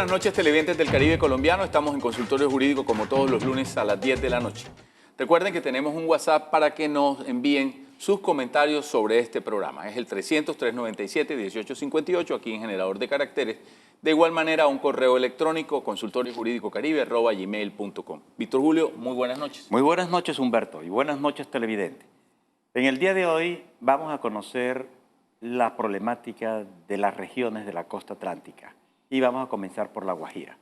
buenas noches, televidentes del Caribe colombiano. Estamos en Consultorio Jurídico como todos los lunes a las 10 de la noche. Recuerden que tenemos un WhatsApp para que nos envíen sus comentarios sobre este programa. Es el 300-397-1858 aquí en Generador de Caracteres. De igual manera, un correo electrónico, consultoriojuridico.caribe@gmail.com. Víctor Julio, muy buenas noches. Muy buenas noches, Humberto, y buenas noches, televidentes. En el día de hoy vamos a conocer la problemática de las regiones de la costa atlántica y vamos a comenzar por La Guajira.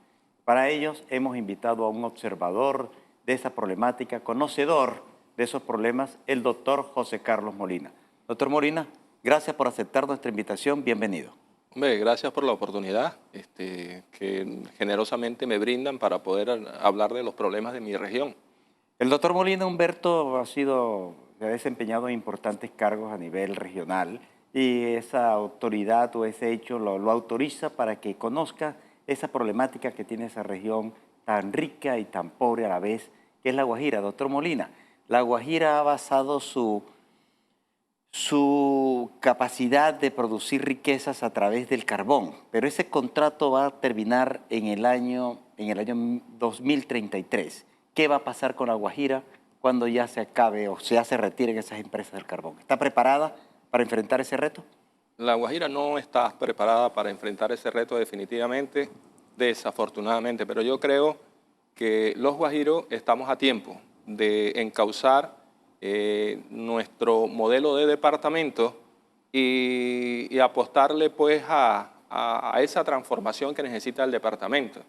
Para ellos hemos invitado a un observador de esa problemática, conocedor de esos problemas, el doctor José Carlos Molina. Doctor Molina, gracias por aceptar nuestra invitación, bienvenido. Hombre, gracias por la oportunidad que generosamente me brindan para poder hablar de los problemas de mi región. El doctor Molina Humberto se ha desempeñado en importantes cargos a nivel regional y esa autoridad o ese hecho lo autoriza para que conozca esa problemática que tiene esa región tan rica y tan pobre a la vez, que es La Guajira. Doctor Molina, La Guajira ha basado su capacidad de producir riquezas a través del carbón, pero ese contrato va a terminar en el año 2033. ¿Qué va a pasar con La Guajira cuando ya se acabe o ya se retiren esas empresas del carbón? ¿Está preparada para enfrentar ese reto? La Guajira no está preparada para enfrentar ese reto definitivamente, desafortunadamente, pero yo creo que los guajiros estamos a tiempo de encauzar nuestro modelo de departamento y apostarle pues a esa transformación que necesita el departamento.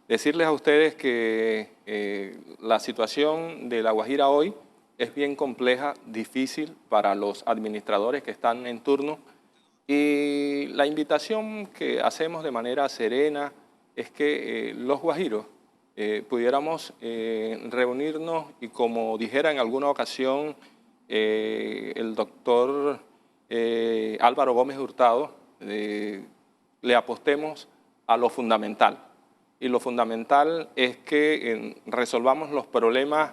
Decirles a ustedes que la situación de La Guajira hoy es bien compleja, difícil para los administradores que están en turno, y la invitación que hacemos de manera serena es que los guajiros pudiéramos reunirnos y, como dijera en alguna ocasión el doctor Álvaro Gómez Hurtado, le apostemos a lo fundamental. Y lo fundamental es que resolvamos los problemas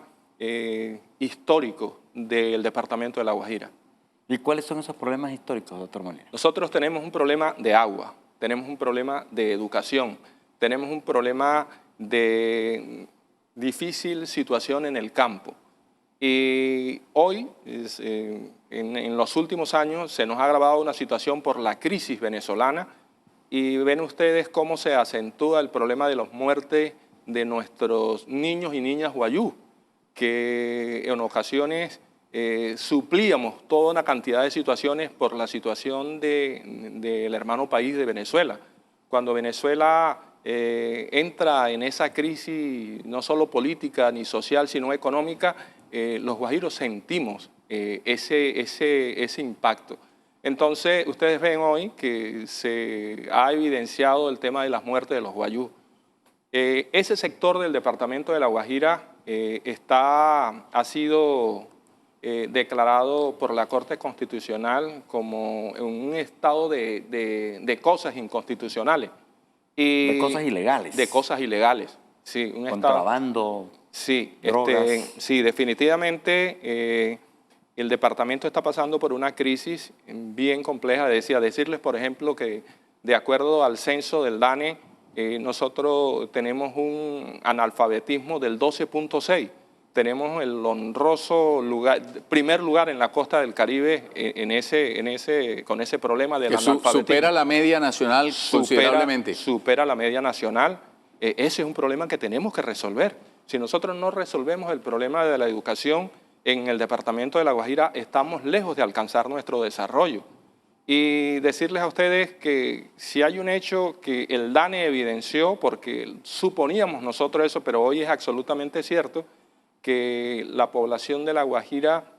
históricos del departamento de La Guajira. ¿Y cuáles son esos problemas históricos, doctor Molina? Nosotros tenemos un problema de agua, tenemos un problema de educación, tenemos un problema de difícil situación en el campo. Y hoy, en los últimos años, se nos ha agravado una situación por la crisis venezolana, y ven ustedes cómo se acentúa el problema de las muertes de nuestros niños y niñas guayú, que en ocasiones suplíamos toda una cantidad de situaciones por la situación del hermano país de Venezuela. Cuando Venezuela entra en esa crisis no solo política ni social, sino económica, los guajiros sentimos ese impacto. Entonces, ustedes ven hoy que se ha evidenciado el tema de las muertes de los guayú. Ese sector del departamento de La Guajira ha sido declarado por la Corte Constitucional como un estado de cosas inconstitucionales. De cosas ilegales. De cosas ilegales, sí. Contrabando, sí, drogas. Sí, definitivamente el departamento está pasando por una crisis bien compleja. Decirles, por ejemplo, que de acuerdo al censo del DANE, nosotros tenemos un analfabetismo del 12.6. Tenemos el honroso primer lugar en la costa del Caribe con ese problema del analfabetismo. Supera la media nacional considerablemente. Supera la media nacional. Ese es un problema que tenemos que resolver. Si nosotros no resolvemos el problema de la educación en el departamento de La Guajira, estamos lejos de alcanzar nuestro desarrollo. Y decirles a ustedes que si hay un hecho que el DANE evidenció, porque suponíamos nosotros eso, pero hoy es absolutamente cierto, que la población de La Guajira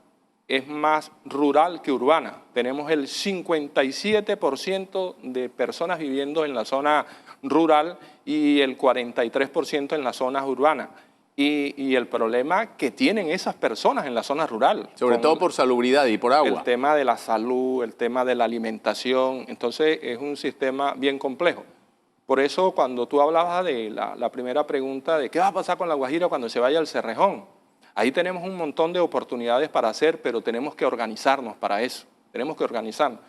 es más rural que urbana. Tenemos el 57% de personas viviendo en la zona rural y el 43% en las zonas urbanas. Y el problema que tienen esas personas en la zona rural. Sobre todo por salubridad y por agua. El tema de la salud, el tema de la alimentación. Entonces es un sistema bien complejo. Por eso cuando tú hablabas de la primera pregunta de qué va a pasar con La Guajira cuando se vaya al Cerrejón, ahí tenemos un montón de oportunidades para hacer, pero tenemos que organizarnos para eso. Tenemos que organizarnos.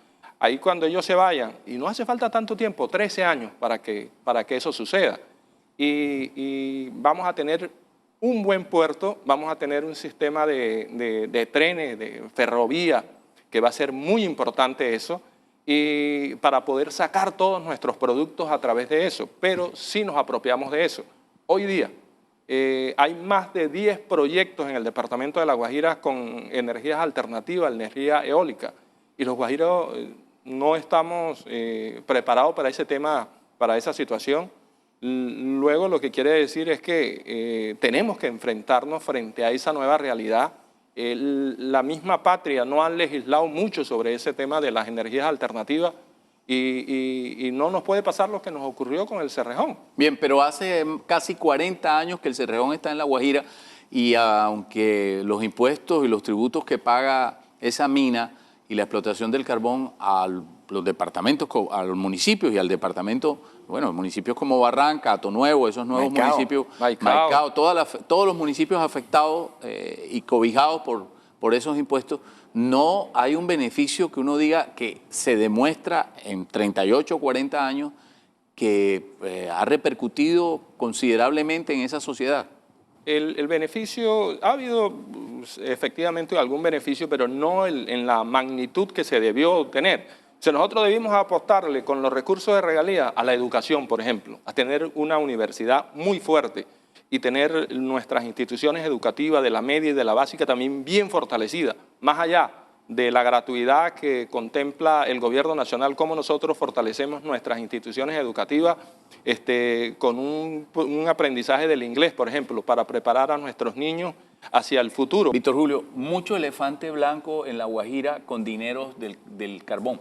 Ahí cuando ellos se vayan, y no hace falta tanto tiempo, 13 años para que eso suceda, y vamos a tener un buen puerto, vamos a tener un sistema de trenes, de ferrovía, que va a ser muy importante eso, y para poder sacar todos nuestros productos a través de eso, pero sí nos apropiamos de eso. Hoy día hay más de 10 proyectos en el departamento de La Guajira con energías alternativas, energía eólica, y los guajiros no estamos preparados para ese tema, para esa situación. Luego lo que quiere decir es que tenemos que enfrentarnos frente a esa nueva realidad. La misma patria no ha legislado mucho sobre ese tema de las energías alternativas y no nos puede pasar lo que nos ocurrió con el Cerrejón. Bien, pero hace casi 40 años que el Cerrejón está en La Guajira y aunque los impuestos y los tributos que paga esa mina y la explotación del carbón a los departamentos, a los municipios y al departamento, bueno, municipios como Barranca, Hato Nuevo, esos nuevos Maicao, municipios, Maicao, todos los municipios afectados y cobijados por esos impuestos, no hay un beneficio que uno diga que se demuestra en 38 o 40 años que ha repercutido considerablemente en esa sociedad. El beneficio, ha habido efectivamente algún beneficio, pero no en la magnitud que se debió tener. O sea, nosotros debimos apostarle con los recursos de regalía a la educación, por ejemplo, a tener una universidad muy fuerte y tener nuestras instituciones educativas de la media y de la básica también bien fortalecidas, más allá de la gratuidad que contempla el gobierno nacional, cómo nosotros fortalecemos nuestras instituciones educativas con un aprendizaje del inglés, por ejemplo, para preparar a nuestros niños hacia el futuro. Víctor Julio, mucho elefante blanco en La Guajira con dineros del carbón.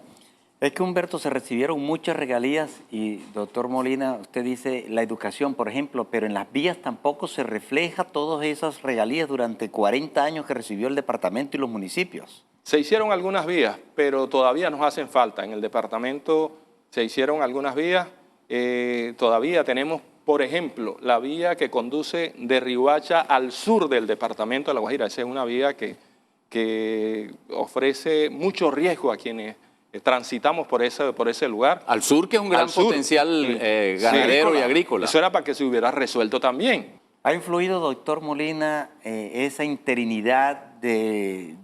Es que, Humberto, se recibieron muchas regalías y, doctor Molina, usted dice la educación, por ejemplo, pero en las vías tampoco se refleja todas esas regalías durante 40 años que recibió el departamento y los municipios. Se hicieron algunas vías, pero todavía nos hacen falta. En el departamento se hicieron algunas vías, todavía tenemos, por ejemplo, la vía que conduce de Riohacha al sur del departamento de La Guajira. Esa es una vía que ofrece mucho riesgo a quienes transitamos por ese lugar. Al sur, que es un gran potencial ganadero y agrícola. Eso era para que se hubiera resuelto también. ¿Ha influido, doctor Molina, esa interinidad de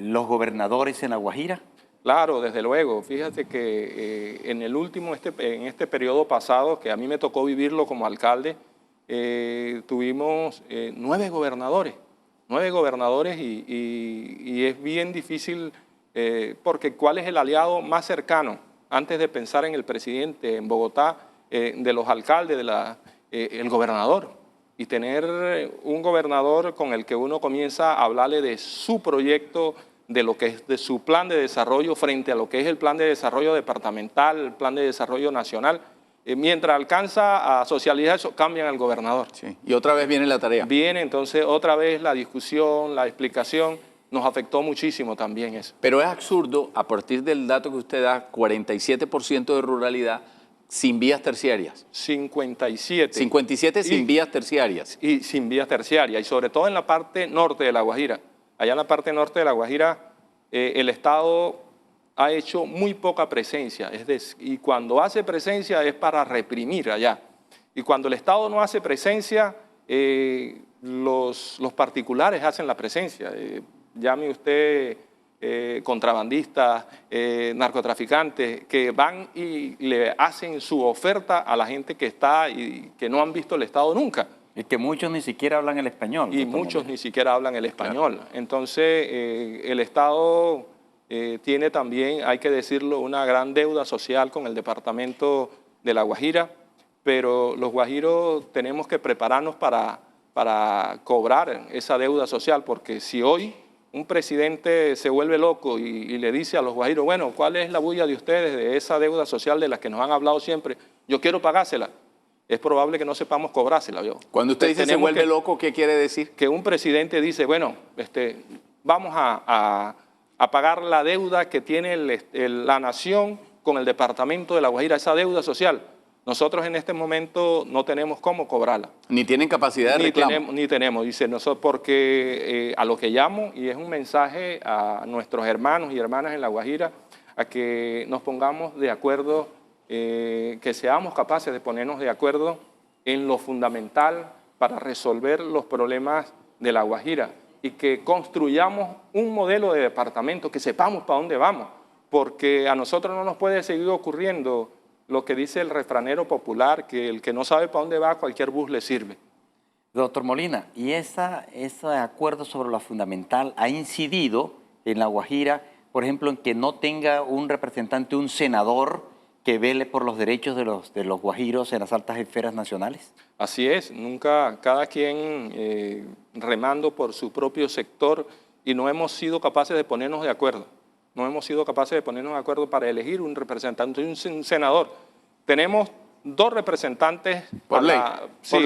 los gobernadores en La Guajira? Claro, desde luego. Fíjate que en este periodo pasado, que a mí me tocó vivirlo como alcalde, tuvimos 9 gobernadores y es bien difícil porque ¿cuál es el aliado más cercano? Antes de pensar en el presidente en Bogotá, de los alcaldes, el gobernador. Y tener un gobernador con el que uno comienza a hablarle de su proyecto, de lo que es de su plan de desarrollo frente a lo que es el plan de desarrollo departamental, el plan de desarrollo nacional. Mientras alcanza a socializar eso, cambian al gobernador. Sí. Y otra vez viene la tarea. Viene entonces otra vez la discusión, la explicación, nos afectó muchísimo también eso. Pero es absurdo, a partir del dato que usted da, 47% de ruralidad sin vías terciarias. 57. 57 sin vías terciarias. Y sin vías terciarias, y sobre todo en la parte norte de La Guajira. Allá en la parte norte de La Guajira, el Estado ha hecho muy poca presencia, y cuando hace presencia es para reprimir allá. Y cuando el Estado no hace presencia, los particulares hacen la presencia. Llame usted contrabandistas, narcotraficantes, que van y le hacen su oferta a la gente que está y que no han visto el Estado nunca. Y que muchos ni siquiera hablan el español. Y muchos ni siquiera hablan el español. Claro. Entonces, el Estado tiene también, hay que decirlo, una gran deuda social con el departamento de La Guajira, pero los guajiros tenemos que prepararnos para cobrar esa deuda social, porque si hoy un presidente se vuelve loco y le dice a los guajiros, bueno, ¿cuál es la bulla de ustedes de esa deuda social de la que nos han hablado siempre? Yo quiero pagársela. Es probable que no sepamos cobrársela. Cuando usted dice se vuelve loco, ¿qué quiere decir? Que un presidente dice, bueno, vamos a pagar la deuda que tiene la nación con el departamento de La Guajira, esa deuda social. Nosotros en este momento no tenemos cómo cobrarla. Ni tienen capacidad de reclamo. Ni tenemos, dice nosotros, porque a lo que llamo, y es un mensaje a nuestros hermanos y hermanas en La Guajira, a que nos pongamos de acuerdo, que seamos capaces de ponernos de acuerdo en lo fundamental para resolver los problemas de La Guajira y que construyamos un modelo de departamento, que sepamos para dónde vamos, porque a nosotros no nos puede seguir ocurriendo lo que dice el refranero popular, que el que no sabe para dónde va, cualquier bus le sirve. Doctor Molina, ¿y ese acuerdo sobre lo fundamental ha incidido en La Guajira, por ejemplo, en que no tenga un representante, un senador que vele por los derechos de los guajiros en las altas esferas nacionales? Así es, nunca cada quien remando por su propio sector y no hemos sido capaces de ponernos de acuerdo. No hemos sido capaces de ponernos de acuerdo para elegir un representante y un senador. Tenemos 2 representantes por ley. Sí,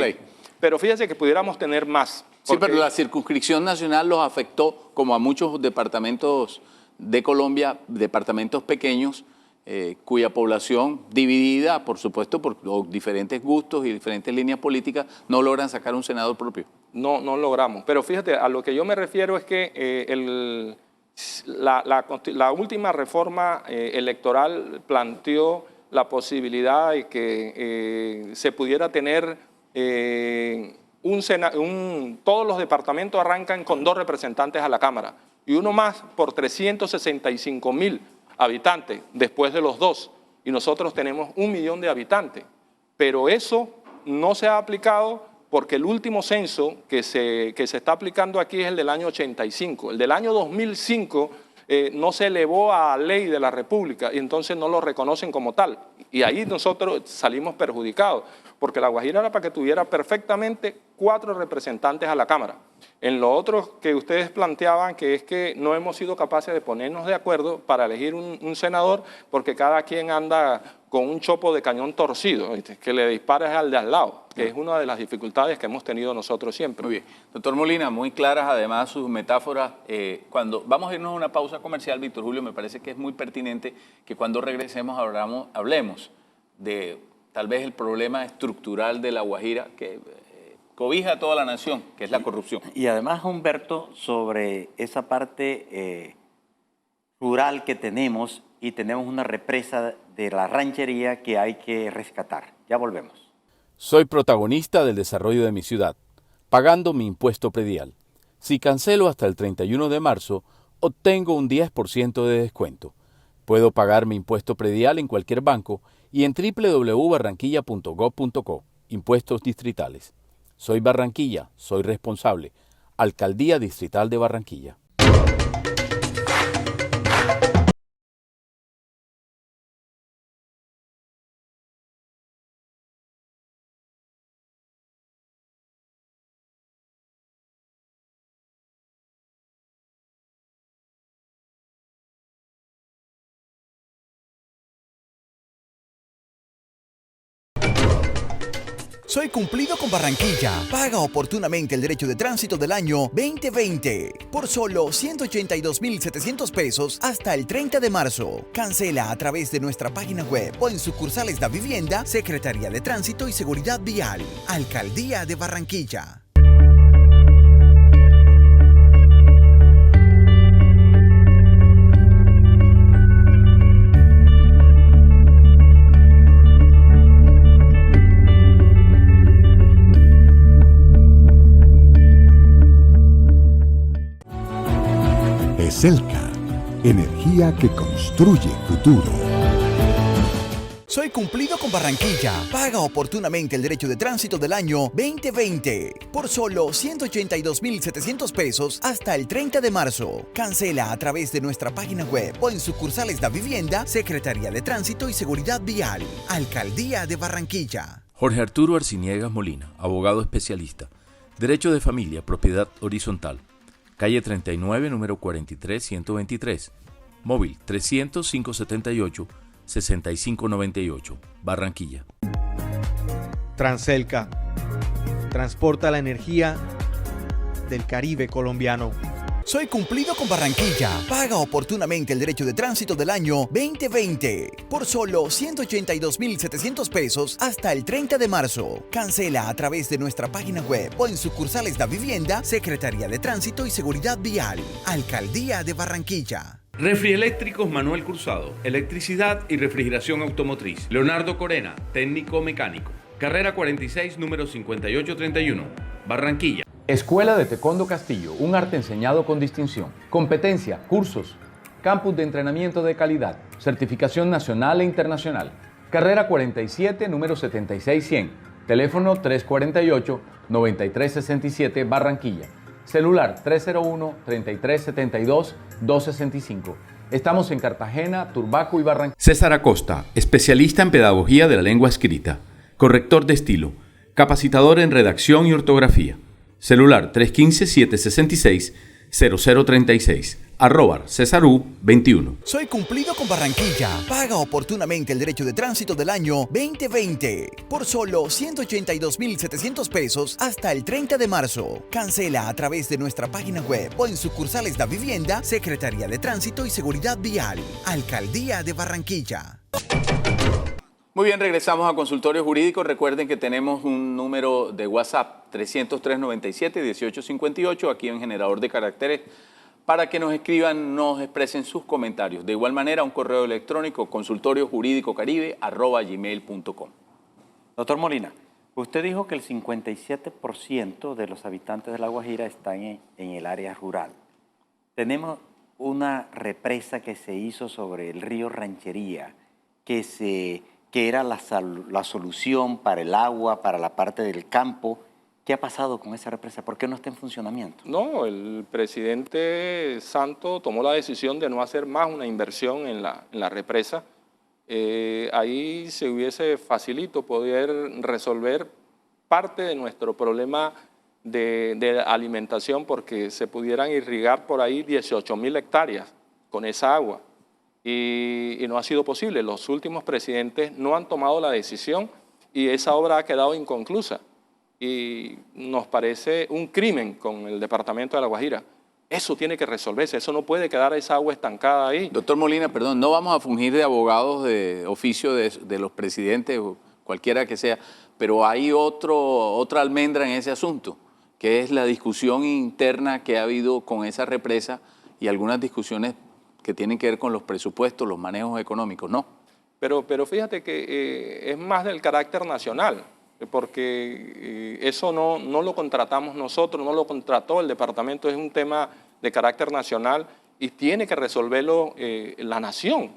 pero fíjese que pudiéramos tener más. Sí, pero la circunscripción nacional los afectó, como a muchos departamentos de Colombia, departamentos pequeños, cuya población dividida, por supuesto, por diferentes gustos y diferentes líneas políticas, no logran sacar un senador propio. No logramos. Pero fíjate, a lo que yo me refiero es que la última reforma electoral planteó la posibilidad de que se pudiera tener todos los departamentos arrancan con 2 representantes a la Cámara y uno más por 365.000 habitantes después de los 2, y nosotros tenemos 1 millón de habitantes. Pero eso no se ha aplicado porque el último censo que se está aplicando aquí es el del año 85. El del año 2005 no se elevó a ley de la República y entonces no lo reconocen como tal. Y ahí nosotros salimos perjudicados, porque La Guajira era para que tuviera perfectamente 4 representantes a la Cámara. En lo otro que ustedes planteaban, que es que no hemos sido capaces de ponernos de acuerdo para elegir un senador, porque cada quien anda con un chopo de cañón torcido, ¿viste? Que le dispares al de al lado, que es una de las dificultades que hemos tenido nosotros siempre. Muy bien. Doctor Molina, muy claras además sus metáforas. Cuando vamos a irnos a una pausa comercial, Víctor Julio, me parece que es muy pertinente que cuando regresemos hablemos de tal vez el problema estructural de La Guajira que cobija a toda la nación, que es la corrupción. Y además, Humberto, sobre esa parte rural que tenemos, y tenemos una represa de la ranchería que hay que rescatar. Ya volvemos. Soy protagonista del desarrollo de mi ciudad, pagando mi impuesto predial. Si cancelo hasta el 31 de marzo, obtengo un 10% de descuento. Puedo pagar mi impuesto predial en cualquier banco y en www.barranquilla.gov.co. Impuestos distritales. Soy Barranquilla, soy responsable. Alcaldía Distrital de Barranquilla. Soy Cumplido con Barranquilla. Paga oportunamente el derecho de tránsito del año 2020 por solo 182.700 pesos hasta el 30 de marzo. Cancela a través de nuestra página web o en sucursales de Vivienda, Secretaría de Tránsito y Seguridad Vial. Alcaldía de Barranquilla. Selca, energía que construye futuro. Soy Cumplido con Barranquilla. Paga oportunamente el derecho de tránsito del año 2020 por solo 182.700 pesos hasta el 30 de marzo. Cancela a través de nuestra página web o en sucursales de Vivienda, Secretaría de Tránsito y Seguridad Vial. Alcaldía de Barranquilla. Jorge Arturo Arciniegas Molina, abogado especialista. Derecho de familia, propiedad horizontal. Calle 39, número 43, 123. Móvil 300-578-6598. Barranquilla. Transelca. Transporta la energía del Caribe colombiano. Soy Cumplido con Barranquilla. Paga oportunamente el derecho de tránsito del año 2020 por solo 182.700 pesos hasta el 30 de marzo. Cancela a través de nuestra página web o en sucursales de Vivienda, Secretaría de Tránsito y Seguridad Vial. Alcaldía de Barranquilla. Refrieléctricos Manuel Cruzado, electricidad y refrigeración automotriz. Leonardo Corena, técnico mecánico. Carrera 46, número 5831, Barranquilla. Escuela de Taekwondo Castillo, un arte enseñado con distinción. Competencia, cursos, campus de entrenamiento de calidad, certificación nacional e internacional. Carrera 47, número 76100, teléfono 348-9367, Barranquilla. Celular 301-3372-265. Estamos en Cartagena, Turbaco y Barranquilla. César Acosta, especialista en pedagogía de la lengua escrita, corrector de estilo, capacitador en redacción y ortografía. Celular 315-766-0036. @CésarU21. Soy Cumplido con Barranquilla. Paga oportunamente el derecho de tránsito del año 2020 por solo 182.700 pesos hasta el 30 de marzo. Cancela a través de nuestra página web o en sucursales de Vivienda, Secretaría de Tránsito y Seguridad Vial, Alcaldía de Barranquilla. Muy bien, regresamos a Consultorio Jurídico. Recuerden que tenemos un número de WhatsApp 303-97-1858 aquí en Generador de Caracteres para que nos escriban, nos expresen sus comentarios. De igual manera, un correo electrónico consultoriojuridicocaribe@gmail.com. Doctor Molina, usted dijo que el 57% de los habitantes de La Guajira están en el área rural. Tenemos una represa que se hizo sobre el río Ranchería, que era la solución para el agua, para la parte del campo. ¿Qué ha pasado con esa represa? ¿Por qué no está en funcionamiento? No, el presidente Santo tomó la decisión de no hacer más una inversión en la represa. Ahí se hubiese facilito poder resolver parte de nuestro problema de alimentación porque se pudieran irrigar por ahí 18.000 hectáreas con esa agua. Y no ha sido posible. Los últimos presidentes no han tomado la decisión y esa obra ha quedado inconclusa. Y nos parece un crimen con el departamento de La Guajira. Eso tiene que resolverse, eso no puede quedar esa agua estancada ahí. Doctor Molina, perdón, no vamos a fungir de abogados de oficio de los presidentes, o cualquiera que sea, pero hay otra almendra en ese asunto, que es la discusión interna que ha habido con esa represa y algunas discusiones que tienen que ver con los presupuestos, los manejos económicos, ¿no? Pero fíjate que es más del carácter nacional, porque eso no lo contratamos nosotros, no lo contrató el departamento, es un tema de carácter nacional y tiene que resolverlo la nación,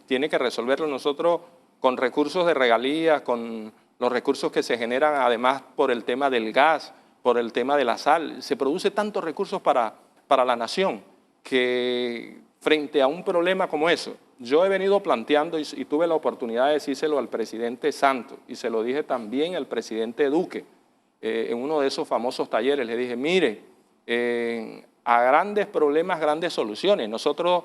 tiene que resolverlo nosotros con recursos de regalías, con los recursos que se generan además por el tema del gas, por el tema de la sal. Se produce tantos recursos para la nación que frente a un problema como eso, yo he venido planteando y tuve la oportunidad de decírselo al presidente Santos y se lo dije también al presidente Duque en uno de esos famosos talleres. Le dije, mire, a grandes problemas, grandes soluciones. Nosotros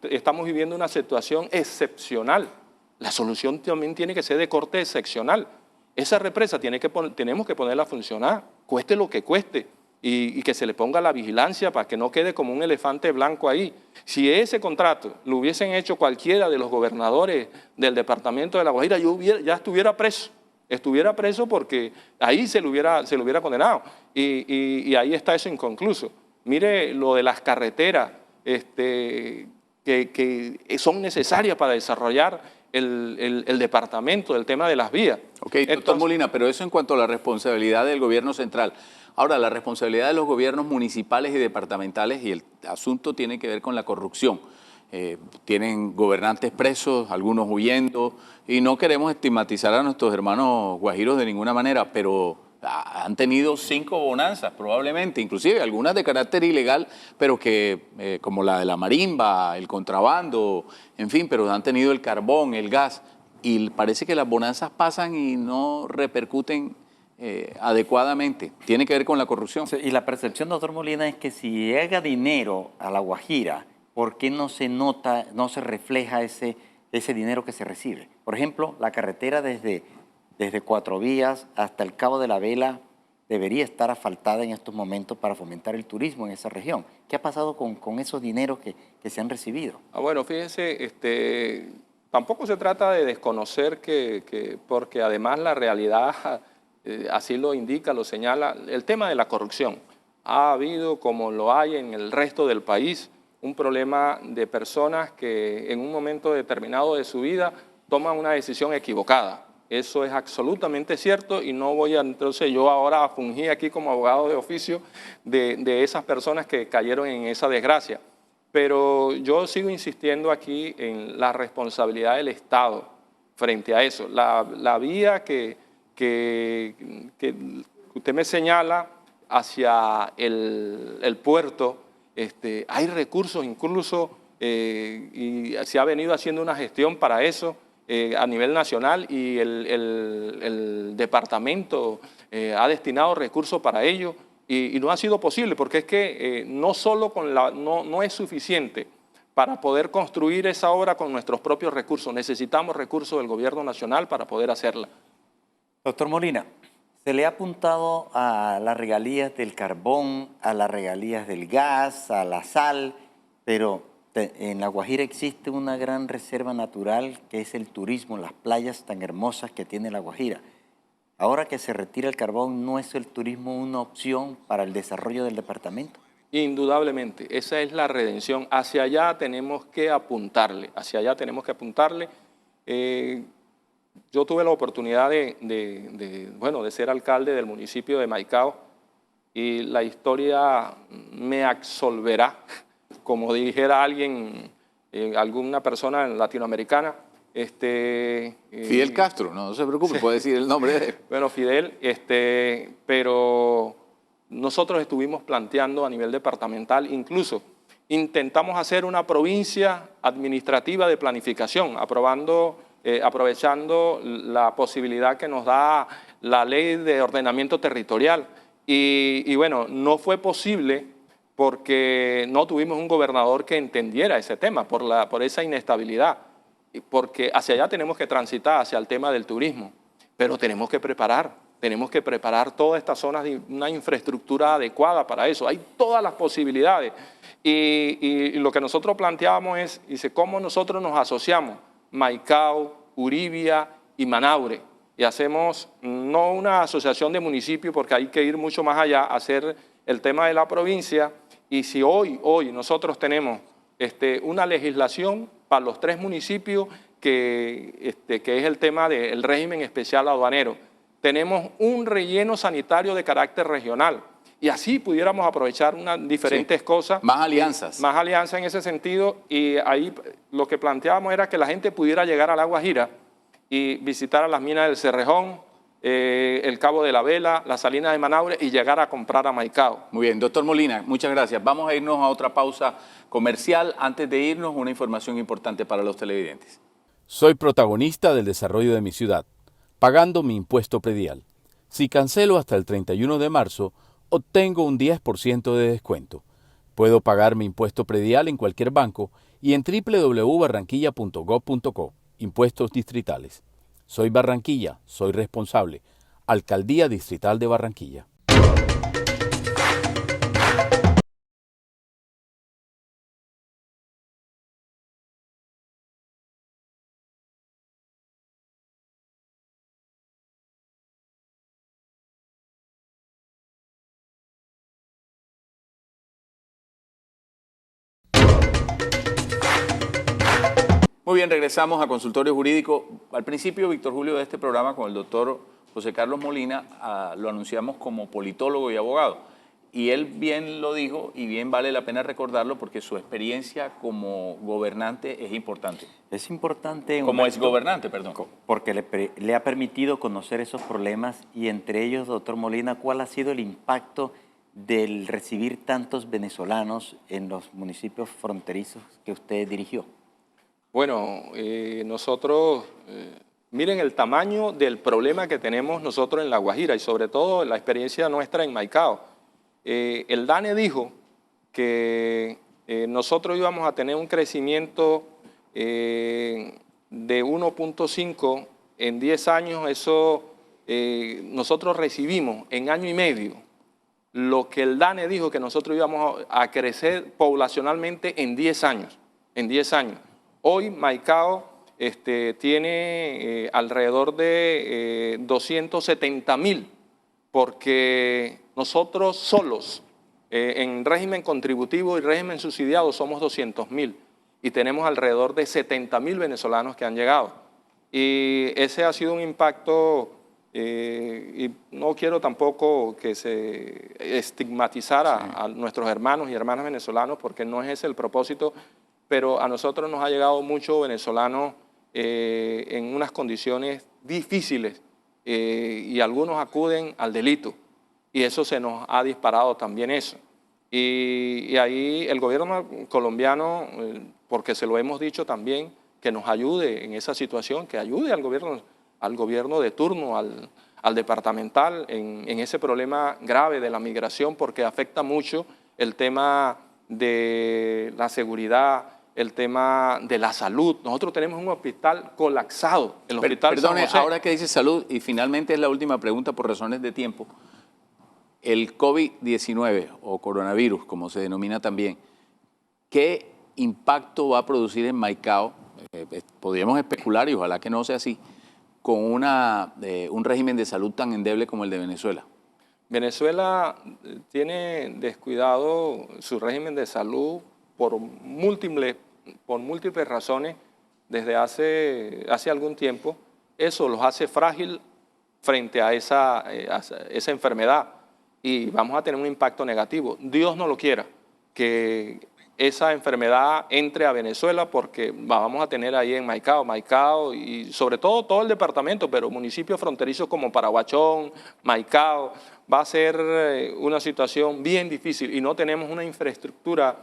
estamos viviendo una situación excepcional. La solución también tiene que ser de corte excepcional. Esa represa tenemos que ponerla a funcionar, cueste lo que cueste. Y que se le ponga la vigilancia para que no quede como un elefante blanco ahí. Si ese contrato lo hubiesen hecho cualquiera de los gobernadores del departamento de La Guajira, ya estuviera preso. Estuviera preso porque ahí se lo hubiera condenado. Y ahí está eso inconcluso. Mire lo de las carreteras que son necesarias para desarrollar el departamento, el tema de las vías. Ok, doctor Molina, pero eso en cuanto a la responsabilidad del gobierno central. Ahora, la responsabilidad de los gobiernos municipales y departamentales, y el asunto tiene que ver con la corrupción. Tienen gobernantes presos, algunos huyendo, y no queremos estigmatizar a nuestros hermanos guajiros de ninguna manera, pero han tenido 5 bonanzas probablemente, inclusive algunas de carácter ilegal, pero que como la de la marimba, el contrabando, en fin, pero han tenido el carbón, el gas, y parece que las bonanzas pasan y no repercuten adecuadamente. Tiene que ver con la corrupción. Sí, y la percepción, doctor Molina, es que si llega dinero a La Guajira, ¿por qué no se nota, no se refleja ese dinero que se recibe? Por ejemplo, la carretera desde Cuatro Vías hasta el Cabo de la Vela debería estar asfaltada en estos momentos para fomentar el turismo en esa región. ¿Qué ha pasado con esos dineros que se han recibido? Bueno, fíjese, tampoco se trata de desconocer porque además la realidad así lo indica, lo señala, el tema de la corrupción. Ha habido, como lo hay en el resto del país, un problema de personas que en un momento determinado de su vida toman una decisión equivocada. Eso es absolutamente cierto y no voy a, entonces yo ahora fungí aquí como abogado de oficio de esas personas que cayeron en esa desgracia. Pero yo sigo insistiendo aquí en la responsabilidad del Estado frente a eso. La vía que usted me señala hacia el puerto, hay recursos incluso y se ha venido haciendo una gestión para eso a nivel nacional y el departamento ha destinado recursos para ello y no ha sido posible porque es que no solo no es suficiente para poder construir esa obra con nuestros propios recursos, necesitamos recursos del gobierno nacional para poder hacerla. Doctor Molina, se le ha apuntado a las regalías del carbón, a las regalías del gas, a la sal, pero en La Guajira existe una gran reserva natural que es el turismo, las playas tan hermosas que tiene La Guajira. Ahora que se retira el carbón, ¿no es el turismo una opción para el desarrollo del departamento? Indudablemente, esa es la redención. Hacia allá tenemos que apuntarle, hacia allá tenemos que apuntarle. Yo tuve la oportunidad de ser alcalde del municipio de Maicao y la historia me absolverá, como dijera alguien, alguna persona latinoamericana. Fidel Castro, no se preocupe, puede decir el nombre de él. Bueno, Fidel, pero nosotros estuvimos planteando a nivel departamental, incluso intentamos hacer una provincia administrativa de planificación, aprovechando la posibilidad que nos da la ley de ordenamiento territorial. Y bueno, no fue posible porque no tuvimos un gobernador que entendiera ese tema por esa inestabilidad, porque hacia allá tenemos que transitar, hacia el tema del turismo, pero tenemos que preparar todas estas zonas de una infraestructura adecuada para eso. Hay todas las posibilidades y lo que nosotros planteábamos es, dice, ¿cómo nosotros nos asociamos? Maicao, Uribia y Manaure, y hacemos no una asociación de municipios porque hay que ir mucho más allá, hacer el tema de la provincia. Y si hoy nosotros tenemos una legislación para los 3 municipios que es el tema del régimen especial aduanero, tenemos un relleno sanitario de carácter regional y así pudiéramos aprovechar diferentes cosas. Más alianzas. Más alianzas en ese sentido y ahí lo que planteábamos era que la gente pudiera llegar a La Guajira y visitar las minas del Cerrejón, el Cabo de la Vela, las Salinas de Manaure y llegar a comprar a Maicao. Muy bien, doctor Molina, muchas gracias. Vamos a irnos a otra pausa comercial. Antes de irnos, una información importante para los televidentes. Soy protagonista del desarrollo de mi ciudad, pagando mi impuesto predial. Si cancelo hasta el 31 de marzo, obtengo un 10% de descuento. Puedo pagar mi impuesto predial en cualquier banco y en www.barranquilla.gov.co. Impuestos distritales. Soy Barranquilla, soy responsable. Alcaldía Distrital de Barranquilla. Muy bien, regresamos a Consultorio Jurídico. Al principio, Víctor Julio, de este programa con el doctor José Carlos Molina, lo anunciamos como politólogo y abogado. Y él bien lo dijo y bien vale la pena recordarlo porque su experiencia como gobernante es importante. Es importante... Como exgobernante, perdón. Porque le ha permitido conocer esos problemas y entre ellos, doctor Molina, ¿cuál ha sido el impacto del recibir tantos venezolanos en los municipios fronterizos que usted dirigió? Bueno, nosotros, miren el tamaño del problema que tenemos nosotros en La Guajira y sobre todo la experiencia nuestra en Maicao. El DANE dijo que nosotros íbamos a tener un crecimiento de 1.5 en 10 años, eso nosotros recibimos en año y medio lo que el DANE dijo que nosotros íbamos a crecer poblacionalmente en 10 años, Hoy Maicao tiene alrededor de 270.000, porque nosotros solos En régimen contributivo y régimen subsidiado somos 200.000 y tenemos alrededor de 70.000 venezolanos que han llegado. Y ese ha sido un impacto, y no quiero tampoco que se estigmatizara a nuestros hermanos y hermanas venezolanos, porque no es ese el propósito, pero a nosotros nos ha llegado mucho venezolano en unas condiciones difíciles y algunos acuden al delito. Y eso se nos ha disparado también eso. Y ahí el gobierno colombiano, porque se lo hemos dicho también, que nos ayude en esa situación, que ayude al gobierno de turno, al departamental, en ese problema grave de la migración, porque afecta mucho el tema de la seguridad, el tema de la salud. Nosotros tenemos un hospital colapsado, el hospital Perdone, San José. ahora que dice salud, y finalmente es la última pregunta por razones de tiempo. El COVID-19 o coronavirus, como se denomina también, ¿qué impacto va a producir en Maicao? Podríamos especular, y ojalá que no sea así, con un régimen de salud tan endeble como el de Venezuela. Venezuela tiene descuidado su régimen de salud por múltiples razones desde hace algún tiempo. Eso los hace frágil frente a esa enfermedad y vamos a tener un impacto negativo. Dios no lo quiera que esa enfermedad entre a Venezuela, porque vamos a tener ahí en Maicao y sobre todo el departamento, pero municipios fronterizos como Paraguachón, Maicao, va a ser una situación bien difícil y no tenemos una infraestructura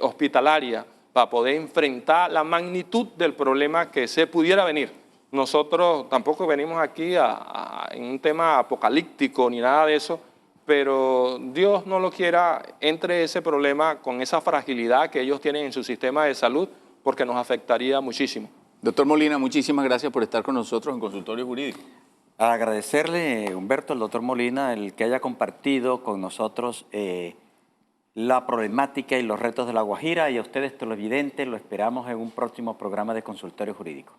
hospitalaria para poder enfrentar la magnitud del problema que se pudiera venir. Nosotros tampoco venimos aquí en un tema apocalíptico ni nada de eso, pero Dios no lo quiera, entre ese problema con esa fragilidad que ellos tienen en su sistema de salud, porque nos afectaría muchísimo. Doctor Molina, muchísimas gracias por estar con nosotros en Consultorio Jurídico. Agradecerle, Humberto, al doctor Molina, el que haya compartido con nosotros la problemática y los retos de La Guajira, y a ustedes, televidentes, lo esperamos en un próximo programa de Consultorio Jurídico.